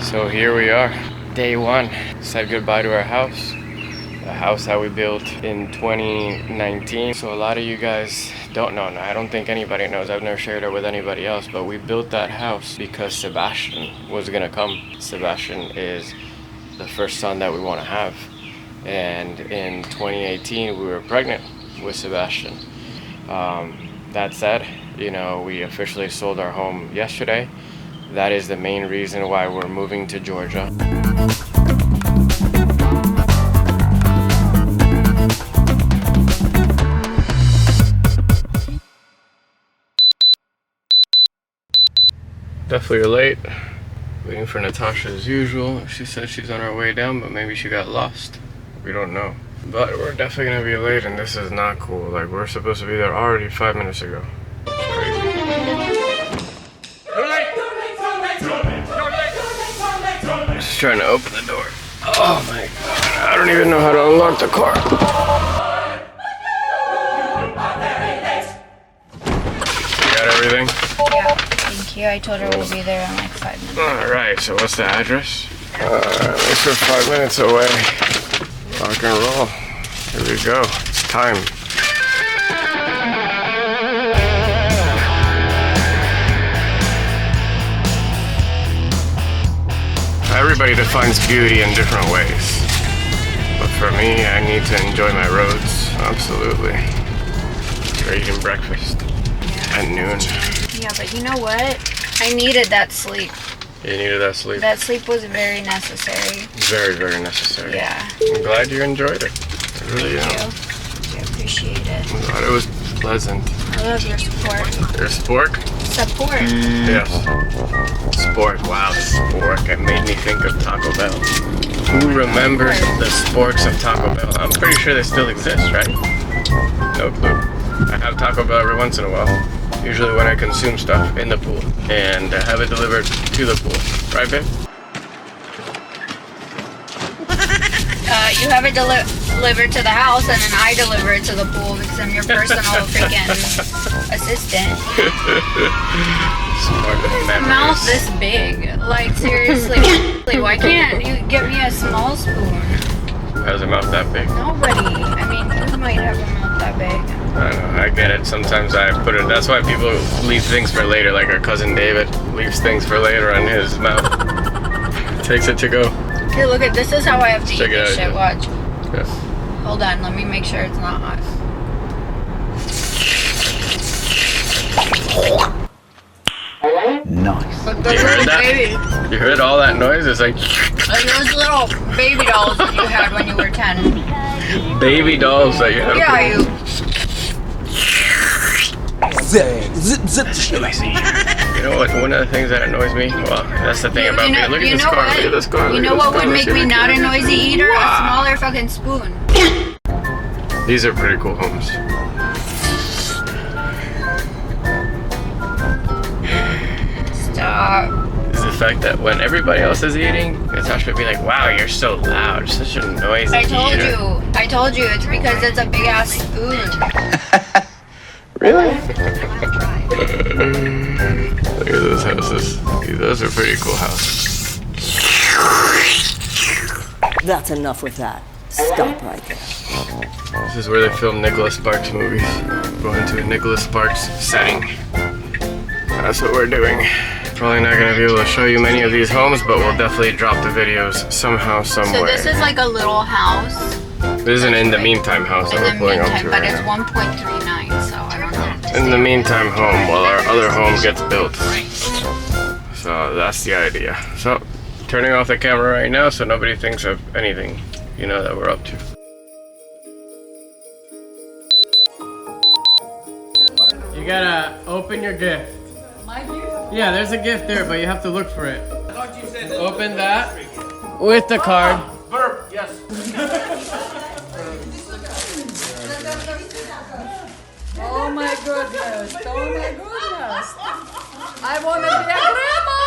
So here we are, day one. Said goodbye to our house. A house that we built in 2019. So a lot of you guys don't know. I don't think anybody knows. I've never shared it with anybody else, but we built that house because Sebastian was gonna come. Sebastian is the first son that we want to have. And in 2018, we were pregnant with Sebastian. That said, you know, we officially sold our home yesterday. That is the main reason why we're moving to Georgia. Definitely late. Waiting for Natasha as usual. She said she's on her way down, but maybe she got lost. We don't know. But we're definitely gonna be late, and this is not cool. Like, we're supposed to be there already 5 minutes ago. It's crazy. Just trying to open the door. Oh my god, I don't even know how to unlock the car. You got everything? Yeah, thank you. I told her we'll be there in like 5 minutes. Alright, so what's the address? At least we're 5 minutes away. Rock and roll. Here we go. It's time. Everybody defines beauty in different ways. But for me, I need to enjoy my roads. Absolutely. We're eating breakfast at noon. Yeah, but you know what? I needed that sleep. You needed that sleep? That sleep was very necessary. Very, very necessary. Yeah. I'm glad you enjoyed it. I really am. Thank you. I appreciate it. I'm glad it was pleasant. I love your support. Your spork? Support. Yes. Spork. Wow, spork. It made me think of Taco Bell. Who remembers the sporks of Taco Bell? I'm pretty sure they still exist, right? No clue. I have Taco Bell every once in a while. Usually when I consume stuff in the pool. And I have it delivered to the pool. Right, babe? You have it delivered to the house, and then I deliver it to the pool because I'm your personal freaking assistant. Mouth this big. Like, seriously. Why can't you get me a small spoon? How's a mouth that big? Nobody. I mean, you might have a mouth that big. I know, I get it. Sometimes I put it, that's why people leave things for later, like our cousin David leaves things for later on his mouth. Takes it to go. Here, look at this. Is how I have to eat this shit. Yeah. Watch. Yeah. Hold on, let me make sure it's not hot. Nice. But You heard that? You heard all that noise? It's like those little baby dolls that you had when you were 10. baby dolls that you have. Yeah, you. Zip, zip, zip. You know what? One of the things that annoys me. Well, that's the thing about me. Look at this car. Look at this car. You know what would make me not a noisy eater? A smaller fucking spoon. These are pretty cool homes. Stop. Is the fact that when everybody else is eating, Natasha would be like, "Wow, you're so loud. You're such a noisy eater." I told you. It's because it's a big ass spoon. Really? Look at those houses. Those are pretty cool houses. That's enough with that. Stop right there. This is where they film Nicholas Sparks movies. Going to a Nicholas Sparks setting. That's what we're doing. Probably not going to be able to show you many of these homes, but we'll definitely drop the videos somehow, somewhere. So this is like a little house. This is an in the meantime house that we're pulling up to but right it's now. 1.39, so I don't know. In the meantime home while our other home gets built. So that's the idea. So turning off the camera right now so nobody thinks of anything, you know, that we're up to. You gotta open your gift. My gift? Yeah, there's a gift there, but you have to look for it. I thought you said Open that with the card. burp, yes. Oh my goodness, oh my goodness. I want to be a grandma.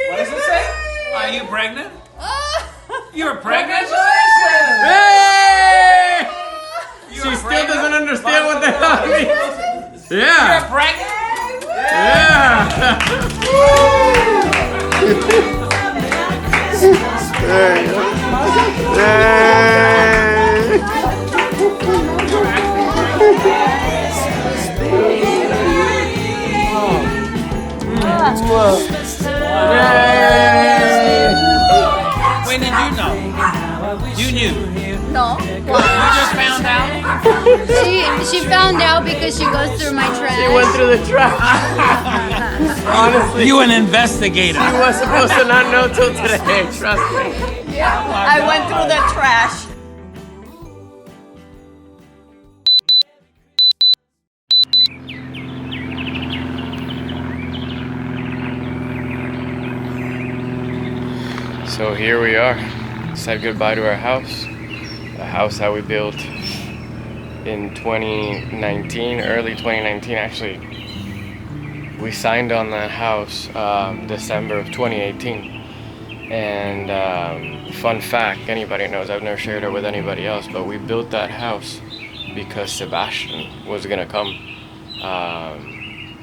What does it say? Are you pregnant? You're pregnant? Congratulations! Hey! She You're still pregnant? doesn't understand what the hell it means. Yeah. You're pregnant? Yeah. There you go. Yay! When did you know? You knew. No. You just found out? She found out because she goes through my trash. He went through the trash. Honestly, You an investigator. he was supposed to not know till today. Trust me. I went through the trash. So here we are. Said goodbye to our house. A house that we built in 2019, early 2019 actually. We signed on that house December of 2018. And fun fact, anybody knows, I've never shared it with anybody else, but we built that house because Sebastian was gonna come.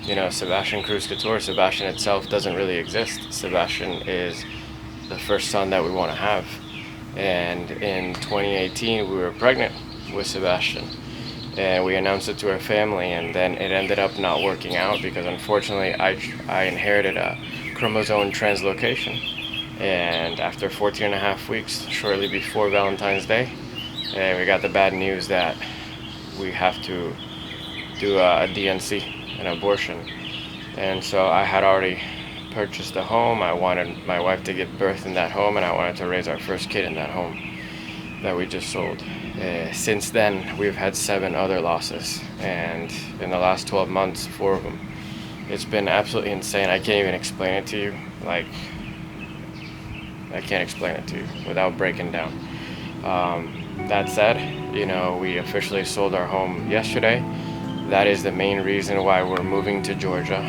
You know, Sebastian Cruz Couture, Sebastian itself doesn't really exist. Sebastian is the first son that we want to have. And in 2018 we were pregnant with Sebastian, and we announced it to our family, and then it ended up not working out because unfortunately I inherited a chromosome translocation, and after 14 and a half weeks, shortly before Valentine's Day, we got the bad news that we have to do a DNC, an abortion. And so I had already purchased a home. I wanted my wife to give birth in that home, and I wanted to raise our first kid in that home that we just sold. Since then, we've had 7 other losses, and in the last 12 months, 4 of them. It's been absolutely insane. I can't even explain it to you. Like, I can't explain it to you without breaking down. That said, you know, we officially sold our home yesterday. That is the main reason why we're moving to Georgia.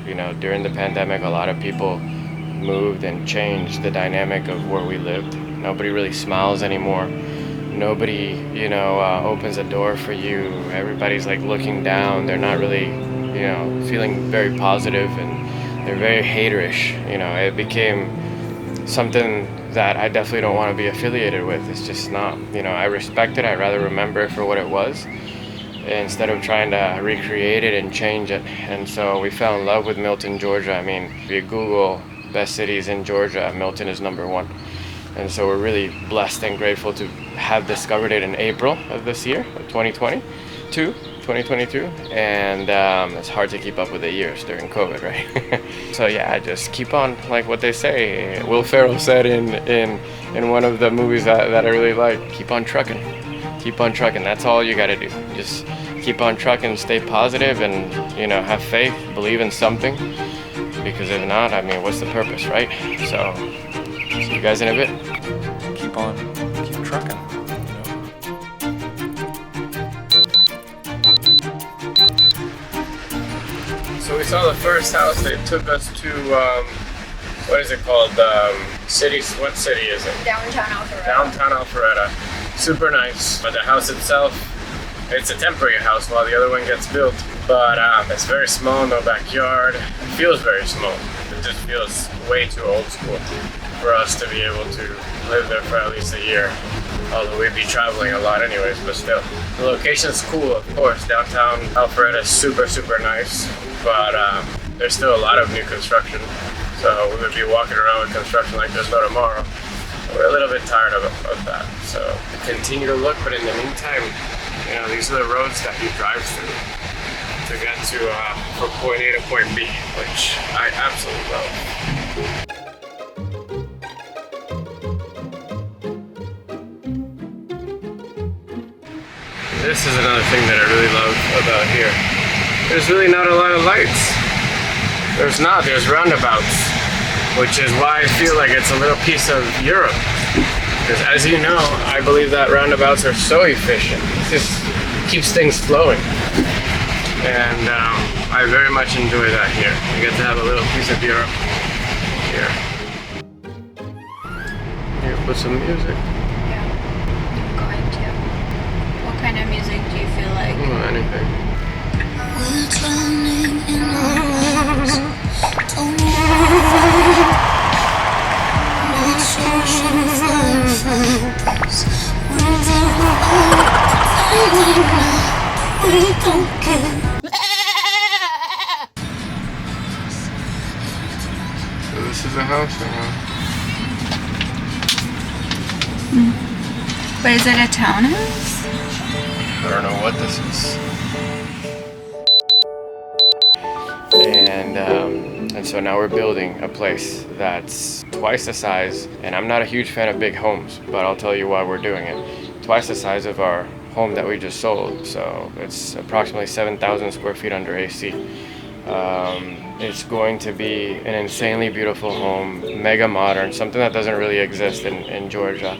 You know, during the pandemic, a lot of people moved and changed the dynamic of where we lived. Nobody really smiles anymore. Nobody, you know, opens a door for you. Everybody's like looking down. They're not really, you know, feeling very positive, and they're very haterish. You know, it became something that I definitely don't want to be affiliated with. It's just not, you know, I respect it. I'd rather remember it for what it was, instead of trying to recreate it and change it. And so we fell in love with Milton, Georgia. I mean, if you Google best cities in Georgia, Milton is #1. And so we're really blessed and grateful to have discovered it in April of this year, of 2022. And it's hard to keep up with the years during COVID, right? So yeah, I just keep on, like what they say. Will Ferrell said in one of the movies that I really like, keep on trucking. Keep on trucking. That's all you gotta do. Just keep on trucking, stay positive, and, you know, have faith, believe in something. Because if not, I mean, what's the purpose, right? So, see you guys in a bit. Keep trucking. So we saw the first house. They took us to, what is it called? What city is it? Downtown Alpharetta. Downtown Alpharetta. Super nice. But the house itself, it's a temporary house while the other one gets built. But it's very small, no backyard. It feels very small. It just feels way too old school for us to be able to live there for at least a year. Although we'd be traveling a lot anyways, but still. The location's cool, of course. Downtown Alpharetta is super, super nice. But there's still a lot of new construction. So we would be walking around with construction like there's no tomorrow. We're a little bit tired of that. So continue to look, but in the meantime, you know, these are the roads that you drive through to get to from point A to point B, which I absolutely love. This is another thing that I really love about here. There's really not a lot of lights. There's roundabouts, which is why I feel like it's a little piece of Europe. Because as you know, I believe that roundabouts are so efficient. It just keeps things flowing. And I very much enjoy that here. You get to have a little piece of Europe here. Here, put some music. Yeah, I'm going to. What kind of music do you feel like? Anything. We're drowning in our lives. Don't know But is it a townhouse? I don't know what this is. And so now we're building a place that's twice the size, and I'm not a huge fan of big homes, but I'll tell you why we're doing it. Twice the size of our home that we just sold, so it's approximately 7,000 square feet under AC. It's going to be an insanely beautiful home, mega modern, something that doesn't really exist in Georgia.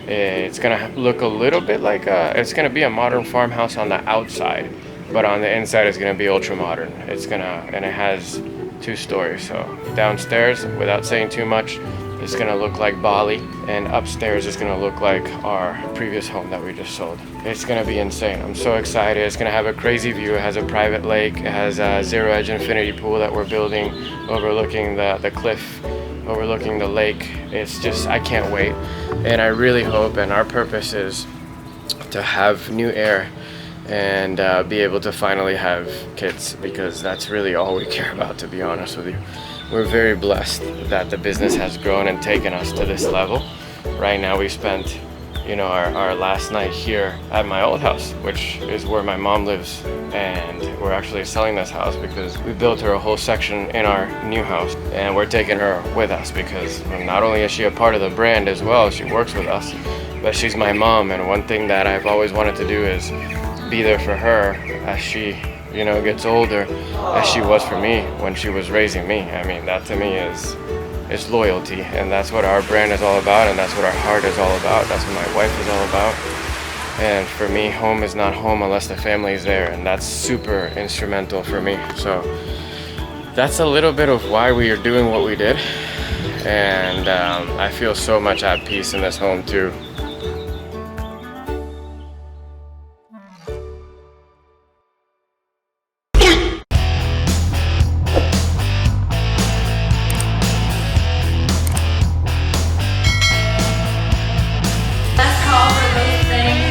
It's gonna look a little bit like it's gonna be a modern farmhouse on the outside, but on the inside it's gonna be ultra modern. And it has 2 stories. So downstairs, without saying too much, it's gonna look like Bali, and upstairs is gonna look like our previous home that we just sold. It's gonna be insane. I'm so excited. It's gonna have a crazy view. It has a private lake. It has a zero edge infinity pool that we're building, overlooking the cliff, overlooking the lake. It's just, I can't wait. And I really hope, and our purpose is to have new air and be able to finally have kids, because that's really all we care about, to be honest with you. We're very blessed that the business has grown and taken us to this level. Right now we spent, our last night here at my old house, which is where my mom lives, and we're actually selling this house because we built her a whole section in our new house, and we're taking her with us because not only is she a part of the brand as well, she works with us, but she's my mom, and one thing that I've always wanted to do is be there for her as she gets older, as she was for me when she was raising me. I mean, that to me is loyalty, and that's what our brand is all about, and that's what our heart is all about. That's what my wife is all about. And for me, home is not home unless the family is there, and that's super instrumental for me. So that's a little bit of why we are doing what we did, and I feel so much at peace in this home too.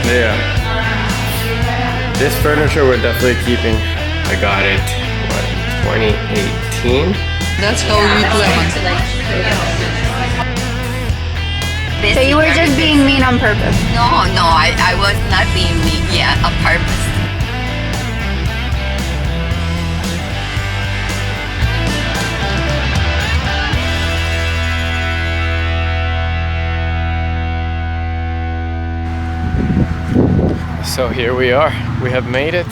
Yeah. This furniture we're definitely keeping. I got it, 2018? That's how we meet Lemon. So you were just being mean on purpose? No, I was not being mean, yeah, on purpose. So here we are. We have made it.